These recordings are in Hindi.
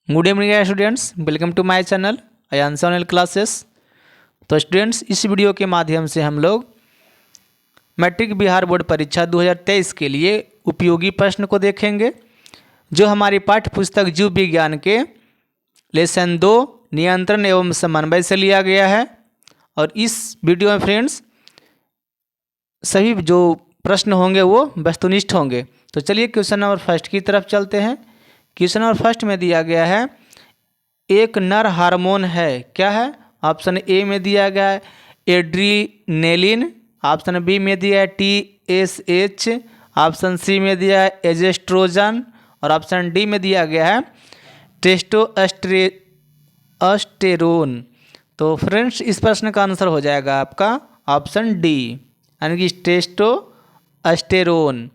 Good evening students, welcome to my channel Ayansh online classes. तो स्टूडेंट्स, इस वीडियो के माध्यम से हम लोग मैट्रिक बिहार बोर्ड परीक्षा 2023 के लिए उपयोगी प्रश्न को देखेंगे, जो हमारी पाठ्य पुस्तक जीव विज्ञान के लेसन 2 नियंत्रण एवं समन्वय से लिया गया है। और इस वीडियो में फ्रेंड्स सभी जो प्रश्न होंगे वो वस्तुनिष्ठ होंगे। तो चलिए क्वेश्चन नंबर फर्स्ट की तरफ चलते हैं। क्वेश्चन नंबर फर्स्ट में दिया गया है, एक नर हार्मोन है, क्या है? ऑप्शन ए में दिया गया है एड्रीनेलिन, ऑप्शन बी में दिया है TSH, ऑप्शन सी में दिया है एजेस्ट्रोजन और ऑप्शन डी में दिया गया है टेस्टोस्टेरोन। तो फ्रेंड्स इस प्रश्न का आंसर हो जाएगा आपका ऑप्शन डी, यानी कि टेस्टोस्टेरोन।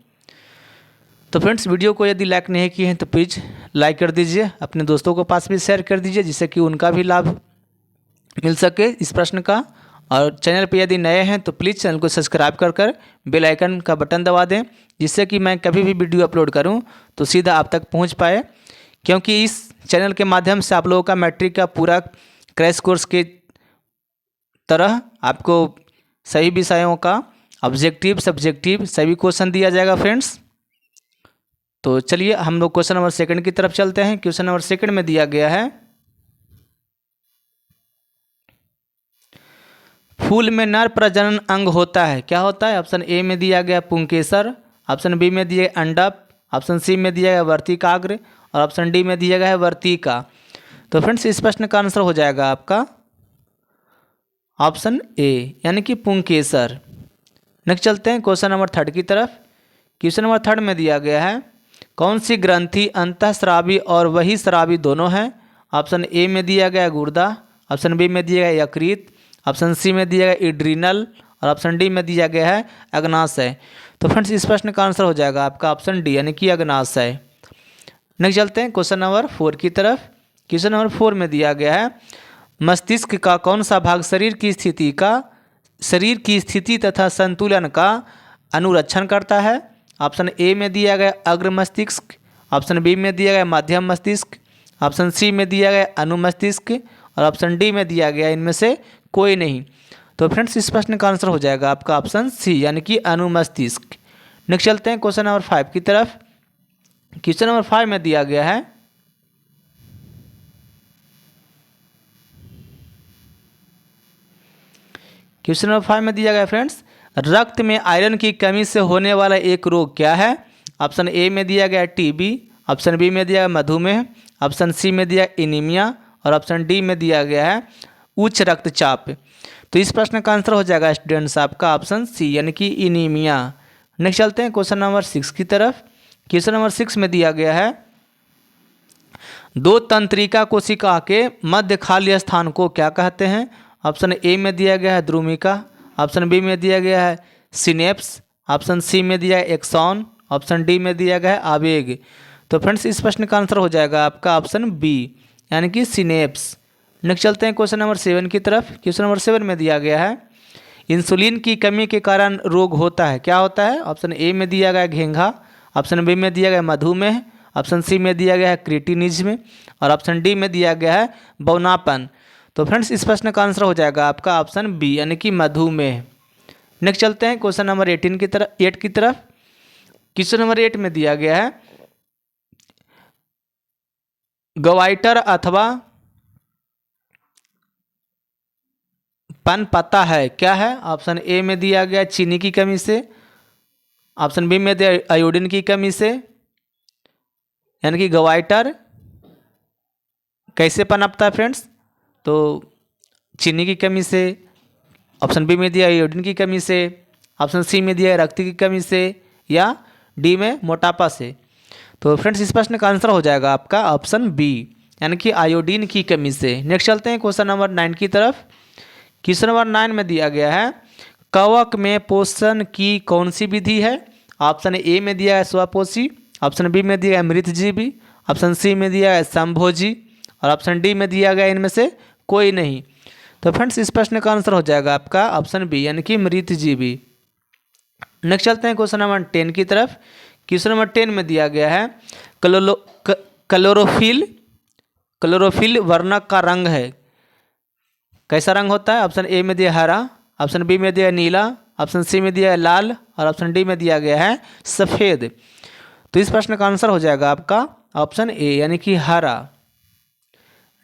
तो फ्रेंड्स वीडियो को यदि लाइक नहीं किए हैं तो प्लीज़ लाइक कर दीजिए, अपने दोस्तों को पास भी शेयर कर दीजिए, जिससे कि उनका भी लाभ मिल सके इस प्रश्न का। और चैनल पे यदि नए हैं तो प्लीज़ चैनल को सब्सक्राइब कर बेल आइकन का बटन दबा दें, जिससे कि मैं कभी भी वीडियो अपलोड करूं तो सीधा आप तक पहुंच पाए। क्योंकि इस चैनल के माध्यम से आप लोगों का मैट्रिक का पूरा क्रैश कोर्स के तरह आपको सभी विषयों का ऑब्जेक्टिव सब्जेक्टिव सभी क्वेश्चन दिया जाएगा फ्रेंड्स। तो चलिए हम लोग क्वेश्चन नंबर सेकंड की तरफ चलते हैं। क्वेश्चन नंबर सेकंड में दिया गया है, फूल में नर प्रजनन अंग होता है, क्या होता है? ऑप्शन ए में दिया गया पुंकेसर, ऑप्शन बी में दिया गया अंडप, ऑप्शन सी में दिया गया वर्तिकाग्र और ऑप्शन डी में दिया गया है वर्तिका। तो फ्रेंड्स इस प्रश्न का आंसर हो जाएगा आपका ऑप्शन ए, यानी कि पुंकेसर। नेक्स्ट चलते हैं क्वेश्चन नंबर थर्ड की तरफ। क्वेश्चन नंबर थर्ड में दिया गया है, कौन सी ग्रंथि अंतःस्रावी और वही स्रावी दोनों हैं? ऑप्शन ए में दिया गया गुर्दा, ऑप्शन बी में दिया गया यकृत, ऑप्शन सी में दिया गया इड्रीनल और ऑप्शन डी में दिया गया है अग्नाशय। तो फ्रेंड्स इस प्रश्न का आंसर हो जाएगा आपका ऑप्शन डी, यानी कि अग्नाशय। नेक्स्ट चलते हैं क्वेश्चन नंबर 4 की तरफ। क्वेश्चन नंबर 4 में दिया गया है, मस्तिष्क का कौन सा भाग शरीर की स्थिति तथा संतुलन का अनुरक्षण करता है? ऑप्शन ए में दिया गया अग्र मस्तिष्क, ऑप्शन बी में दिया गया मध्यम मस्तिष्क, ऑप्शन सी में दिया गया अनुमस्तिष्क और ऑप्शन डी में दिया गया इनमें से कोई नहीं। तो फ्रेंड्स इस प्रश्न का आंसर हो जाएगा आपका ऑप्शन सी, यानी कि अनुमस्तिष्क। नेक्स्ट चलते हैं क्वेश्चन नंबर 5 की तरफ। क्वेश्चन नंबर 5 में दिया गया है, क्वेश्चन नंबर 5 में दिया गया फ्रेंड्स, रक्त में आयरन की कमी से होने वाला एक रोग क्या है? ऑप्शन ए में दिया गया टीबी, ऑप्शन बी में दिया गया मधुमेह, ऑप्शन सी में दिया एनीमिया और ऑप्शन डी में दिया गया है उच्च रक्तचाप। तो इस प्रश्न का आंसर हो जाएगा स्टूडेंट्स आपका ऑप्शन सी, यानी कि एनीमिया। नेक्स्ट चलते हैं क्वेश्चन नंबर 6 की तरफ। क्वेश्चन नंबर 6 में दिया गया है, दो तंत्रिका कोशिका के मध्य खाली स्थान को क्या कहते हैं? ऑप्शन ए में दिया गया है द्रुमिका, ऑप्शन बी में दिया गया है सिनेप्स, ऑप्शन सी में दिया है एक्सॉन, ऑप्शन डी में दिया गया है आवेग। तो फ्रेंड्स इस प्रश्न का आंसर हो जाएगा आपका ऑप्शन बी, यानी कि सिनेप्स। नेक्स्ट चलते हैं क्वेश्चन नंबर 7 की तरफ। क्वेश्चन नंबर 7 में दिया गया है, इंसुलिन की कमी के कारण रोग होता है, क्या होता है? ऑप्शन ए में दिया गया घेंघा, ऑप्शन बी में दिया गया मधुमेह, ऑप्शन सी में दिया गया है क्रिटिनिज्म और ऑप्शन डी में दिया गया है बौनापन। तो फ्रेंड्स इस प्रश्न का आंसर हो जाएगा आपका ऑप्शन बी, यानी कि मधुमेह। नेक्स्ट चलते हैं क्वेश्चन नंबर 8 की तरफ। क्वेश्चन नंबर 8 में दिया गया है, गवाइटर अथवा पन पता है, क्या है? ऑप्शन ए में दिया गया चीनी की कमी से, ऑप्शन बी में दिया आयोडीन की कमी से, यानी कि गवाइटर कैसे पनपता है फ्रेंड्स? तो चीनी की कमी से, ऑप्शन बी में दिया आयोडीन की कमी से, ऑप्शन सी में दिया रक्त की कमी से या डी में मोटापा से। तो फ्रेंड्स इस प्रश्न का आंसर हो जाएगा आपका ऑप्शन बी, यानी कि आयोडीन की कमी से। नेक्स्ट चलते हैं क्वेश्चन नंबर 9 की तरफ। क्वेश्चन नंबर 9 में दिया गया है, कवक में पोषण की कौन सी विधि है? ऑप्शन ए में दिया है स्वपोषी, ऑप्शन बी में दिया है मृतजीवी, ऑप्शन सी में दिया है संभोजी और ऑप्शन डी में दिया गया इनमें से कोई नहीं। तो फ्रेंड्स इस प्रश्न का आंसर हो जाएगा आपका ऑप्शन बी, यानी कि मृतजीवी। नेक्स्ट चलते हैं क्वेश्चन नंबर 10 की तरफ। क्वेश्चन नंबर 10 में दिया गया है, क्लोरोफिल क्लोरोफिल वर्णक का रंग है? कैसा रंग होता है? ऑप्शन ए में दिया हरा, ऑप्शन बी में दिया नीला, ऑप्शन सी में दिया है लाल और ऑप्शन डी में दिया गया है सफ़ेद। तो इस प्रश्न का आंसर हो जाएगा आपका ऑप्शन ए यानी कि हरा।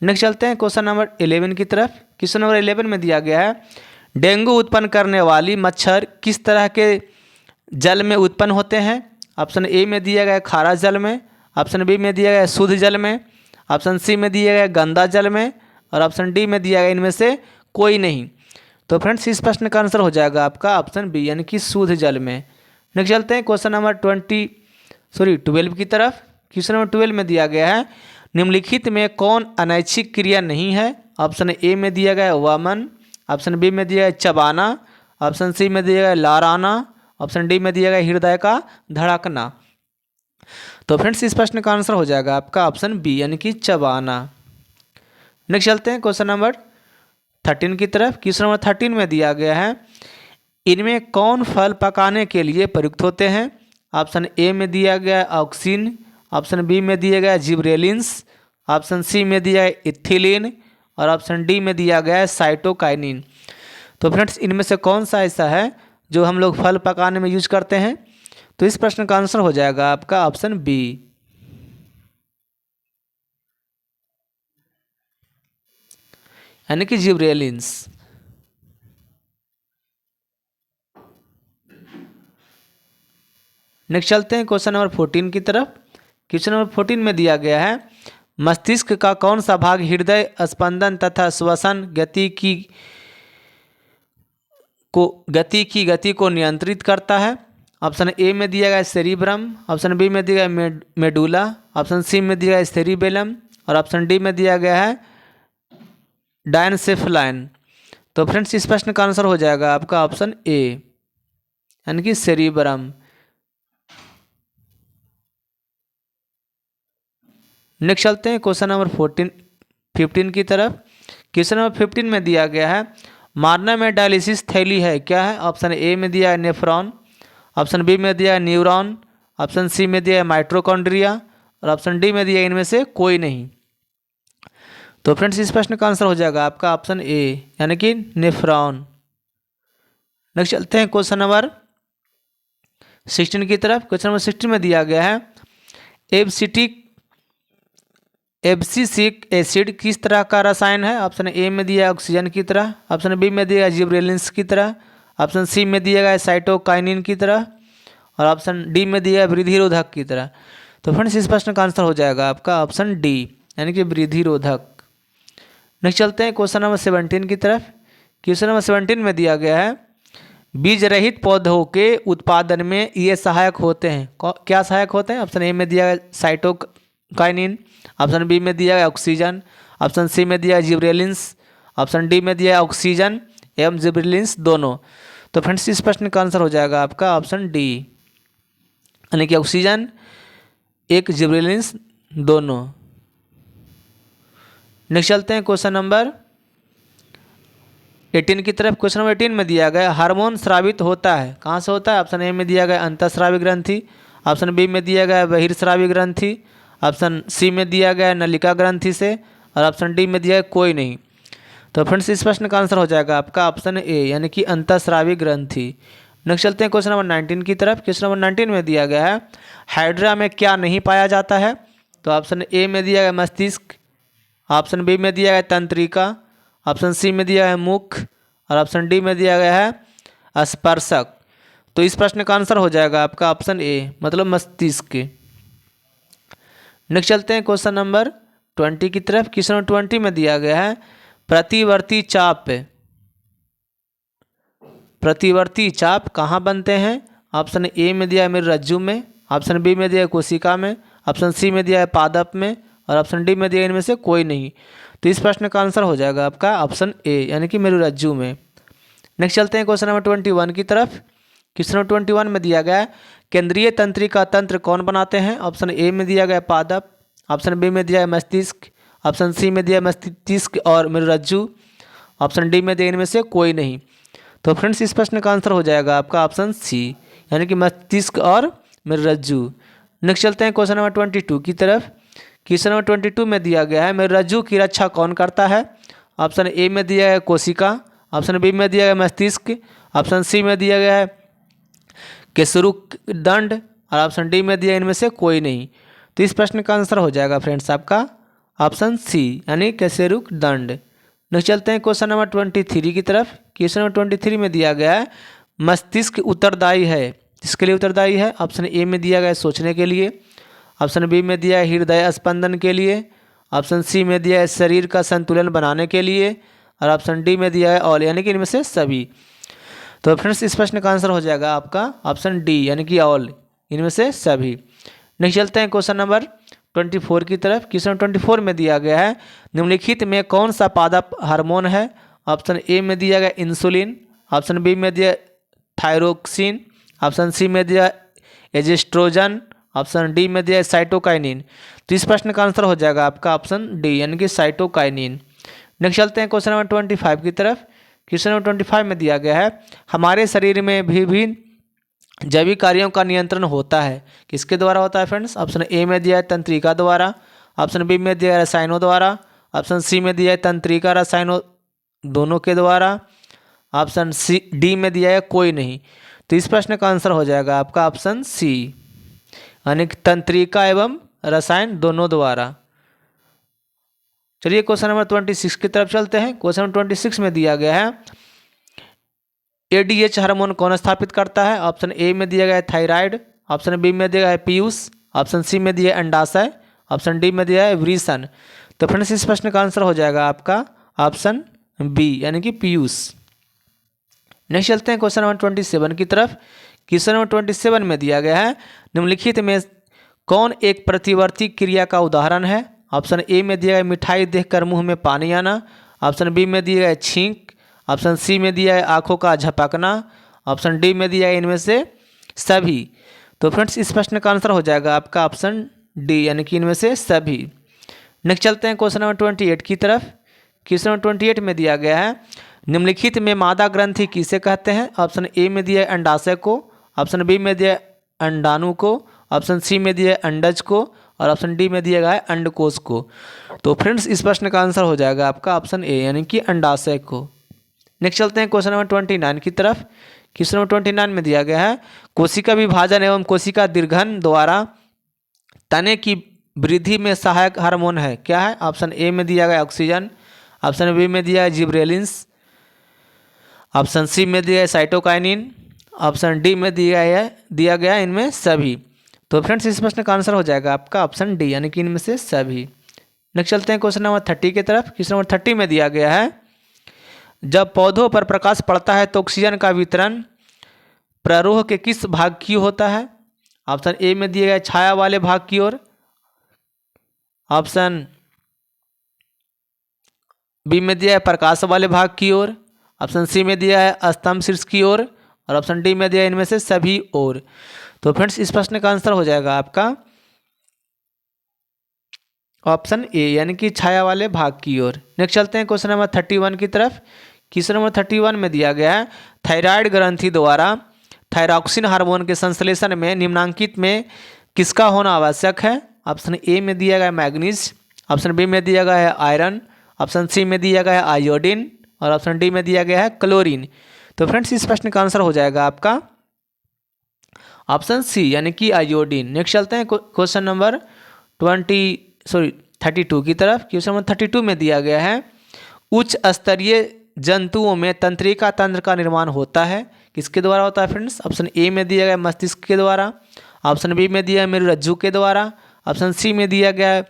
नेक्स्ट चलते हैं क्वेश्चन नंबर 11 की तरफ। क्वेश्चन नंबर 11 में दिया गया है डेंगू उत्पन्न करने वाली मच्छर किस तरह के जल में उत्पन्न होते हैं? ऑप्शन ए में दिया गया है खारा जल में, ऑप्शन बी में दिया गया है शुद्ध जल में, ऑप्शन सी में दिया गया है गंदा जल में और ऑप्शन डी में दिया गया इनमें से कोई नहीं। तो फ्रेंड्स इस प्रश्न का आंसर हो जाएगा आपका ऑप्शन बी यानी कि शुद्ध जल में। नेक्स्ट चलते हैं क्वेश्चन नंबर 12 की तरफ। क्वेश्चन नंबर 12 में दिया गया है निम्नलिखित में कौन अनैच्छिक क्रिया नहीं है? ऑप्शन ए में दिया गया है वमन, ऑप्शन बी में दिया है चबाना, ऑप्शन सी में दिया गया है लाराना, ऑप्शन डी में दिया गया हृदय का धड़कना। तो फ्रेंड्स इस प्रश्न का आंसर हो जाएगा आपका ऑप्शन बी यानी कि चबाना। नेक्स्ट चलते हैं क्वेश्चन नंबर 13 की तरफ। क्वेश्चन नंबर 13 में दिया गया है इनमें कौन फल पकाने के लिए प्रयुक्त होते हैं? ऑप्शन ए में दिया गया है ऑक्सीन, ऑप्शन बी में दिया गया है जिब्रेलिन्स, ऑप्शन सी में दिया है इथिलीन और ऑप्शन डी में दिया गया है साइटोकाइनिन। तो फ्रेंड्स इनमें से कौन सा ऐसा है जो हम लोग फल पकाने में यूज करते हैं? तो इस प्रश्न का आंसर हो जाएगा आपका ऑप्शन बी यानी कि जिब्रेलिन्स। नेक्स्ट चलते हैं क्वेश्चन नंबर 14 की तरफ। क्वेश्चन नंबर 14 में दिया गया है मस्तिष्क का कौन सा भाग हृदय स्पंदन तथा श्वसन गति को नियंत्रित करता है? ऑप्शन ए में दिया गया है सेरिब्रम, ऑप्शन बी में दिया गया है मेडुला, ऑप्शन सी में दिया गया है सेरिबेलम और ऑप्शन डी में दिया गया है डायनसेफलाइन। तो फ्रेंड्स इस प्रश्न का आंसर हो जाएगा आपका ऑप्शन ए यानी कि सेरिब्रम। नेक्स्ट चलते हैं क्वेश्चन नंबर 15 की तरफ। क्वेश्चन नंबर 15 में दिया गया है मारना में डायलिसिस थैली है क्या है? ऑप्शन ए में दिया है नेफ्रॉन, ऑप्शन बी में दिया है न्यूरॉन, ऑप्शन सी में दिया है माइट्रोकॉन्ड्रिया और ऑप्शन डी में दिया है इनमें से कोई नहीं। तो फ्रेंड्स इस प्रश्न का आंसर हो जाएगा आपका ऑप्शन ए यानी कि नेफ्रॉन। नेक्स्ट चलते हैं क्वेश्चन नंबर 16 की तरफ। क्वेश्चन नंबर 16 में दिया गया है एब्सिसिक एसिड किस तरह का रसायन है? ऑप्शन ए में दिया है ऑक्सीजन की तरह, ऑप्शन बी में दिया है जिब्रेलिन्स की तरह, ऑप्शन सी में दिया गया है साइटोकाइनिन की तरह और ऑप्शन डी में दिया है वृद्धिरोधक की तरह। तो फ्रेंड्स इस प्रश्न का आंसर हो जाएगा आपका ऑप्शन डी यानी कि वृद्धिरोधक। नेक्स्ट चलते हैं क्वेश्चन नंबर 17 की तरफ। क्वेश्चन नंबर 17 में दिया गया है बीज रहित पौधों के उत्पादन में ये सहायक होते हैं। क्या सहायक होते हैं? ऑप्शन ए में दिया है साइटोकाइनिन, ऑप्शन बी में दिया है ऑक्सीजन, ऑप्शन सी में दिया है जिब्रेलिन्स, ऑप्शन डी में दिया है ऑक्सीजन एवं जिब्रेलिन्स दोनों। तो फ्रेंड्स इस प्रश्न का आंसर हो जाएगा आपका ऑप्शन डी यानी कि ऑक्सीजन एक जिब्रेलिन्स दोनों। नेक्स्ट चलते हैं क्वेश्चन नंबर 18 की तरफ। क्वेश्चन नंबर 18 में दिया गया हार्मोन स्रावित होता है कहाँ से होता है? ऑप्शन ए में दिया गया अंतःस्रावी ग्रंथि, ऑप्शन बी में दिया गया बहिर्स्रावी ग्रंथि, ऑप्शन सी में दिया गया नलिका ग्रंथि से और ऑप्शन डी में दिया है कोई नहीं। तो फ्रेंड्स इस प्रश्न का आंसर हो जाएगा आपका ऑप्शन ए यानी कि अंतःस्रावी ग्रंथि। नेक्स्ट चलते हैं क्वेश्चन नंबर 19 की तरफ। क्वेश्चन नंबर 19 में दिया गया है हाइड्रा में क्या नहीं पाया जाता है? तो ऑप्शन ए में दिया गया मस्तिष्क, ऑप्शन बी में दिया गया तंत्रिका, ऑप्शन सी में दिया है मुख और ऑप्शन डी में दिया गया है स्पर्शक। तो इस प्रश्न का आंसर हो जाएगा आपका ऑप्शन ए मतलब मस्तिष्क। नेक्स्ट चलते हैं क्वेश्चन नंबर 20 की तरफ। क्वेश्चन नंबर 20 में दिया गया है प्रतिवर्ती चाप कहाँ बनते हैं? ऑप्शन ए में दिया है मेरुरज्जु में, ऑप्शन बी में दिया है कोशिका में, ऑप्शन सी में दिया है पादप में और ऑप्शन डी में दिया है इनमें से कोई नहीं। तो इस प्रश्न का आंसर हो जाएगा आपका ऑप्शन ए यानी कि मेरुरज्जु में। नेक्स्ट चलते हैं क्वेश्चन नंबर 21 की तरफ। क्वेश्चन नंबर 21 में दिया गया है केंद्रीय तंत्रिका तंत्र कौन बनाते हैं? ऑप्शन ए में दिया गया पादप, ऑप्शन बी में दिया है मस्तिष्क, ऑप्शन सी में दिया है मस्तिष्क और मेरुरज्जु, ऑप्शन डी में दिया इनमें से कोई नहीं। तो फ्रेंड्स इस प्रश्न का आंसर हो जाएगा आपका ऑप्शन सी यानी कि मस्तिष्क और मेरुरज्जु। नेक्स्ट चलते हैं क्वेश्चन नंबर 22 की तरफ। क्वेश्चन नंबर 22 में दिया गया है मेरे रज्जु की रक्षा कौन करता है। ऑप्शन ए में दिया गया कोशिका, ऑप्शन बी में दिया गया मस्तिष्क, ऑप्शन सी में दिया गया है केसरुक दंड और ऑप्शन डी में दिया इनमें से कोई नहीं। तो इस प्रश्न का आंसर हो जाएगा फ्रेंड्स आपका ऑप्शन सी यानी केसरुक दंड। नेक्स्ट चलते हैं क्वेश्चन नंबर 23 की तरफ। क्वेश्चन नंबर 23 में दिया गया है मस्तिष्क उत्तरदायी है, किसके लिए उत्तरदायी है। ऑप्शन ए में दिया गया है सोचने के लिए, ऑप्शन बी में दिया है हृदय स्पंदन के लिए, ऑप्शन सी में दिया है शरीर का संतुलन बनाने के लिए और ऑप्शन डी में दिया है ऑल यानी कि इनमें से सभी। तो फ्रेंड्स इस प्रश्न का आंसर हो जाएगा आपका ऑप्शन डी यानी कि ऑल, इनमें से सभी। नेक्स्ट चलते हैं क्वेश्चन नंबर 24 की तरफ। क्वेश्चन 24 में दिया गया है निम्नलिखित में कौन सा पादप हार्मोन है। ऑप्शन ए में दिया गया इंसुलिन, ऑप्शन बी में दिया थायरोक्सिन, ऑप्शन सी में दिया एजेस्ट्रोजन, ऑप्शन डी में दिया साइटोकाइनिन। तो इस प्रश्न का आंसर हो जाएगा आपका ऑप्शन डी यानी कि साइटोकाइनिन। नेक्स्ट चलते हैं क्वेश्चन नंबर 25 की तरफ। क्वेश्चन नंबर 25 में दिया गया है हमारे शरीर में विभिन्न जैविक कार्यों का नियंत्रण होता है, किसके द्वारा होता है फ्रेंड्स। ऑप्शन ए में दिया है तंत्रिका द्वारा, ऑप्शन बी में दिया है रसायनों द्वारा, ऑप्शन सी में दिया है तंत्रिका रसायनों दोनों के द्वारा, ऑप्शन सी डी में दिया है कोई नहीं। तो इस प्रश्न का आंसर हो जाएगा आपका ऑप्शन सी यानी तंत्रिका एवं रसायन दोनों द्वारा। चलिए क्वेश्चन नंबर 26 की तरफ चलते हैं। क्वेश्चन नंबर 26 में दिया गया है एडीएच हार्मोन कौन स्थापित करता है। ऑप्शन ए में दिया गया है थायराइड, ऑप्शन बी में दिया गया है पीयूष, ऑप्शन सी में दिया है अंडाशय, ऑप्शन डी में दिया है वृषण। तो फ्रेंड्स इस प्रश्न का आंसर हो जाएगा आपका ऑप्शन बी यानी कि पीयूष। नेक्स्ट चलते हैं क्वेश्चन नंबर 27 की तरफ। क्वेश्चन नंबर 27 में दिया गया है निम्नलिखित में कौन एक प्रतिवर्ती क्रिया का उदाहरण है। ऑप्शन ए में दिया है मिठाई देखकर मुंह में पानी आना, ऑप्शन बी में दिया है छींक, ऑप्शन सी में दिया है आंखों का झपकना, ऑप्शन डी में दिया है इनमें से सभी। तो फ्रेंड्स इस प्रश्न का आंसर हो जाएगा आपका ऑप्शन डी यानी कि इनमें से सभी। नेक्स्ट चलते हैं क्वेश्चन नंबर 28 की तरफ। क्वेश्चन नंबर 28 में दिया गया है निम्नलिखित में मादा ग्रंथि किसे कहते हैं। ऑप्शन ए में दिया है अंडाशय को, ऑप्शन बी में दिया है अंडाणु को, ऑप्शन सी में दिया है अंडज को और ऑप्शन डी में दिया गया है अंडकोश को। तो फ्रेंड्स इस प्रश्न का आंसर हो जाएगा आपका ऑप्शन ए यानी कि अंडाशय को। नेक्स्ट चलते हैं क्वेश्चन नंबर 29 की तरफ। क्वेश्चन नंबर 29 में दिया गया है कोशिका विभाजन एवं कोशिका दीर्घन द्वारा तने की वृद्धि में सहायक हार्मोन है, क्या है। ऑप्शन ए में दिया गया ऑक्सीजन, ऑप्शन बी में दिया है जिब्रेलिन्स, ऑप्शन सी में दिया है साइटोकाइनिन, ऑप्शन डी में दिया गया इनमें सभी। तो फ्रेंड्स इस प्रश्न का आंसर हो जाएगा आपका ऑप्शन डी यानी कि इनमें से सभी। नेक्स्ट चलते हैं क्वेश्चन नंबर 30 की तरफ। क्वेश्चन नंबर 30 में दिया गया है जब पौधों पर प्रकाश पड़ता है तो ऑक्सीजन का वितरण प्ररोह के किस भाग की होता है। ऑप्शन ए में दिया गया छाया वाले भाग की ओर, ऑप्शन बी में दिया है प्रकाश वाले भाग की ओर, ऑप्शन सी में दिया है स्तंभ शीर्ष की ओर और ऑप्शन डी में दिया है इनमें से सभी ओर। तो फ्रेंड्स इस प्रश्न का आंसर हो जाएगा आपका ऑप्शन ए यानी कि छाया वाले भाग की ओर। नेक्स्ट चलते हैं क्वेश्चन नंबर 31 की तरफ। क्वेश्चन नंबर 31 में दिया गया है थायराइड ग्रंथि द्वारा थायरॉक्सिन हार्मोन के संश्लेषण में निम्नांकित में किसका होना आवश्यक है। ऑप्शन ए में दिया गया है मैग्नीज, ऑप्शन बी में दिया गया है आयरन, ऑप्शन सी में दिया गया है आयोडीन और ऑप्शन डी में दिया गया है क्लोरीन। तो फ्रेंड्स इस प्रश्न का आंसर हो जाएगा आपका ऑप्शन सी यानी कि आयोडीन। नेक्स्ट चलते हैं क्वेश्चन नंबर 32 की तरफ। क्वेश्चन नंबर 32 में दिया गया है उच्च स्तरीय जंतुओं में तंत्रिका तंत्र का निर्माण होता है, किसके द्वारा होता है फ्रेंड्स। ऑप्शन ए में दिया गया मस्तिष्क के द्वारा, ऑप्शन बी में दिया है मेरुरज्जु के द्वारा, ऑप्शन सी में दिया गया है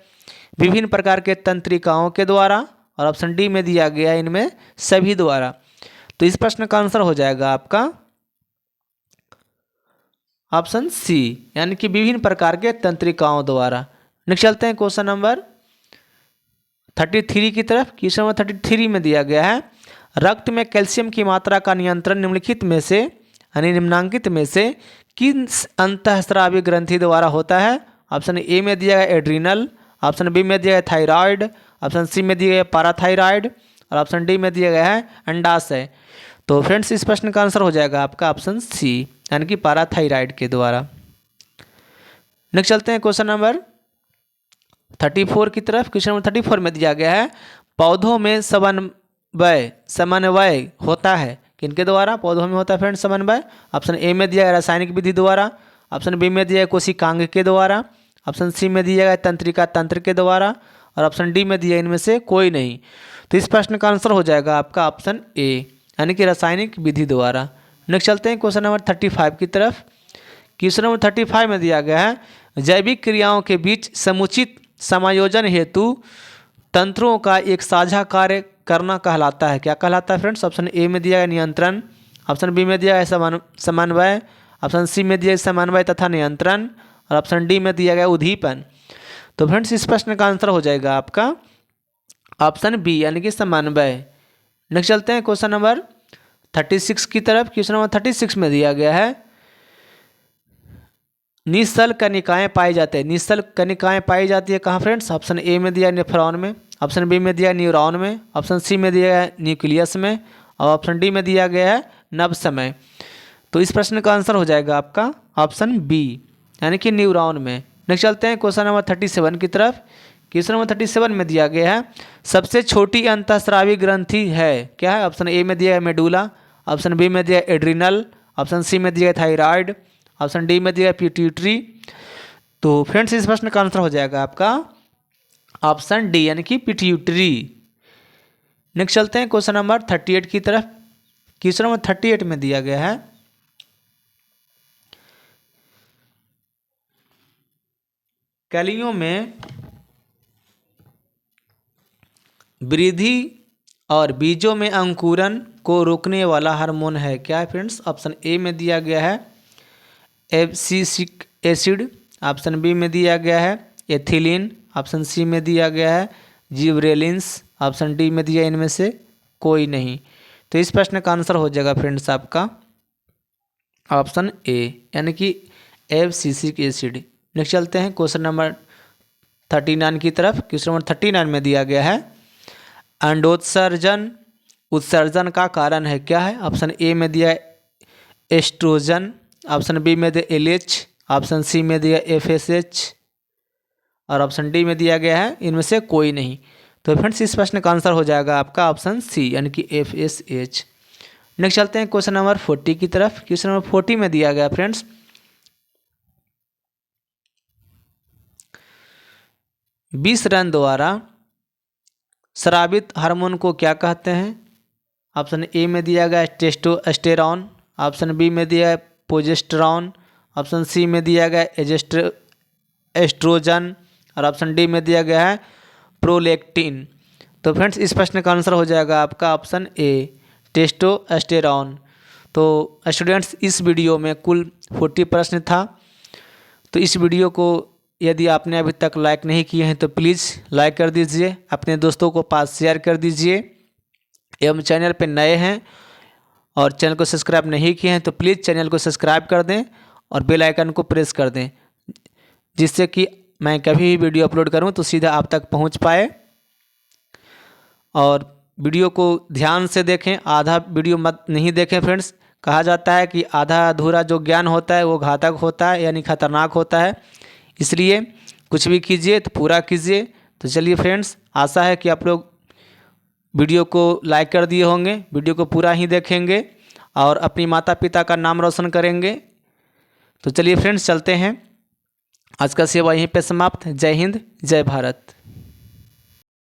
विभिन्न प्रकार के तंत्रिकाओं के द्वारा और ऑप्शन डी में दिया गया है इनमें सभी द्वारा। तो इस प्रश्न का आंसर हो जाएगा आपका ऑप्शन सी यानी कि विभिन्न प्रकार के तंत्रिकाओं द्वारा। नेक्स्ट चलते हैं क्वेश्चन नंबर 33 की तरफ। क्वेश्चन नंबर 33 में दिया गया है रक्त में कैल्शियम की मात्रा का नियंत्रण निम्नलिखित में से यानी निम्नांकित में से किस अंतःस्रावी ग्रंथि द्वारा होता है। ऑप्शन ए में दिया गया एड्रीनल, ऑप्शन बी में दिया गया थायराइड, ऑप्शन सी में दिया गया पैराथायराइड और ऑप्शन डी में दिया गया है अंडाशय। तो फ्रेंड्स इस प्रश्न का आंसर हो जाएगा आपका ऑप्शन सी यानी कि पैराथायराइड के द्वारा। नेक्स्ट चलते हैं क्वेश्चन नंबर 34 की तरफ। क्वेश्चन नंबर 34 में दिया गया है पौधों में समन्वय होता है किनके द्वारा? पौधों में होता है फ्रेंड्स समन्वय। ऑप्शन ए में दिया है रासायनिक विधि द्वारा, ऑप्शन बी में दिया है कोशिकांग के द्वारा, ऑप्शन सी में दिया है तंत्रिका तंत्र के द्वारा, और ऑप्शन डी में दिया है इनमें से कोई नहीं। तो इस प्रश्न का आंसर हो जाएगा आपका ऑप्शन ए, यानी कि रासायनिक विधि द्वारा। नेक्स्ट चलते हैं क्वेश्चन नंबर 35 की तरफ। क्वेश्चन नंबर 35 में दिया गया है जैविक क्रियाओं के बीच समुचित समायोजन हेतु तंत्रों का एक साझा कार्य करना कहलाता है। क्या कहलाता है फ्रेंड्स? ऑप्शन ए में दिया है नियंत्रण, ऑप्शन बी में दिया है समन्वय, ऑप्शन सी में दिया है समन्वय तथा नियंत्रण, और ऑप्शन डी में दिया गया उद्दीपन। तो फ्रेंड्स इस प्रश्न का आंसर हो जाएगा आपका ऑप्शन बी, यानी कि समन्वय। नेक्स्ट चलते हैं क्वेश्चन नंबर 36 की तरफ। क्वेश्चन नंबर 36 में दिया गया है निश्चल कनिकाएं पाई जाती है। निश्चल कनिकाएं पाई जाती है कहाँ फ्रेंड्स? ऑप्शन ए में दिया है नेफ्रॉन में, ऑप्शन बी में दिया है न्यूरॉन में, ऑप्शन सी में दिया है न्यूक्लियस में, और ऑप्शन डी में दिया गया है नब्ज में। तो इस प्रश्न का आंसर हो जाएगा आपका ऑप्शन बी, यानी कि न्यूरॉन में। नेक्स्ट चलते हैं क्वेश्चन नंबर 37 की तरफ। क्वेश्चन नंबर 37 में दिया गया है सबसे छोटी अंतःस्रावी ग्रंथि है। क्या है? ऑप्शन ए में दिया है मेडुला, ऑप्शन बी में दिया है एड्रिनल, ऑप्शन सी में दिया है थायराइड, ऑप्शन डी में दिया है पिट्यूटरी। तो फ्रेंड्स इस प्रश्न का आंसर हो जाएगा आपका ऑप्शन डी, यानी कि पिट्यूटरी। नेक्स्ट चलते हैं क्वेश्चन नंबर 38 की तरफ। क्वेश्चन नंबर 38 में दिया गया है कलियों में वृद्धि और बीजों में अंकुरन को रोकने वाला हार्मोन है। क्या है फ्रेंड्स? ऑप्शन ए में दिया गया है एब्सिसिक एसिड, ऑप्शन बी में दिया गया है एथिलीन, ऑप्शन सी में दिया गया है जिब्रेलिन्स, ऑप्शन डी में दिया इनमें से कोई नहीं। तो इस प्रश्न का आंसर हो जाएगा फ्रेंड्स आपका ऑप्शन ए, यानी कि एब्सिसिक एसिड। नेक्स्ट चलते हैं क्वेश्चन नंबर 39 की तरफ। क्वेश्चन नंबर 39 में दिया गया है अंडोत्सर्जन उत्सर्जन का कारण है। क्या है? ऑप्शन ए में दिया है एस्ट्रोजन, ऑप्शन बी में दिया एलएच, ऑप्शन सी में दिया एफएसएच, और ऑप्शन डी में दिया गया है इनमें से कोई नहीं। तो फ्रेंड्स इस प्रश्न का आंसर हो जाएगा आपका ऑप्शन सी, यानी कि एफएसएच। नेक्स्ट चलते हैं क्वेश्चन नंबर 40 की तरफ। क्वेश्चन नंबर 40 में दिया गया फ्रेंड्स 20 रन द्वारा स्रावित हार्मोन को क्या कहते हैं? ऑप्शन ए में दिया गया टेस्टोस्टेरॉन, ऑप्शन बी में दिया है प्रोजेस्टेरॉन, ऑप्शन सी में दिया गया एस्ट्रोजन, और ऑप्शन डी में दिया गया है प्रोलैक्टिन। तो फ्रेंड्स इस प्रश्न का आंसर हो जाएगा आपका ऑप्शन ए, टेस्टोस्टेरॉन। तो स्टूडेंट्स इस वीडियो में कुल 40 प्रश्न था। तो इस वीडियो को यदि आपने अभी तक लाइक नहीं किए हैं तो प्लीज़ लाइक कर दीजिए, अपने दोस्तों को पास शेयर कर दीजिए, एवं चैनल पर नए हैं और चैनल को सब्सक्राइब नहीं किए हैं तो प्लीज़ चैनल को सब्सक्राइब कर दें और बेल आइकन को प्रेस कर दें, जिससे कि मैं कभी भी वीडियो अपलोड करूं तो सीधा आप तक पहुंच पाए। और वीडियो को ध्यान से देखें, आधा वीडियो मत नहीं देखें फ्रेंड्स। कहा जाता है कि आधा अधूरा जो ज्ञान होता है वो घातक होता है, यानी खतरनाक होता है। इसलिए कुछ भी कीजिए तो पूरा कीजिए। तो चलिए फ्रेंड्स, आशा है कि आप लोग वीडियो को लाइक कर दिए होंगे, वीडियो को पूरा ही देखेंगे और अपनी माता पिता का नाम रोशन करेंगे। तो चलिए फ्रेंड्स चलते हैं, आज का सेवा यहीं पे समाप्त। जय हिंद, जय भारत।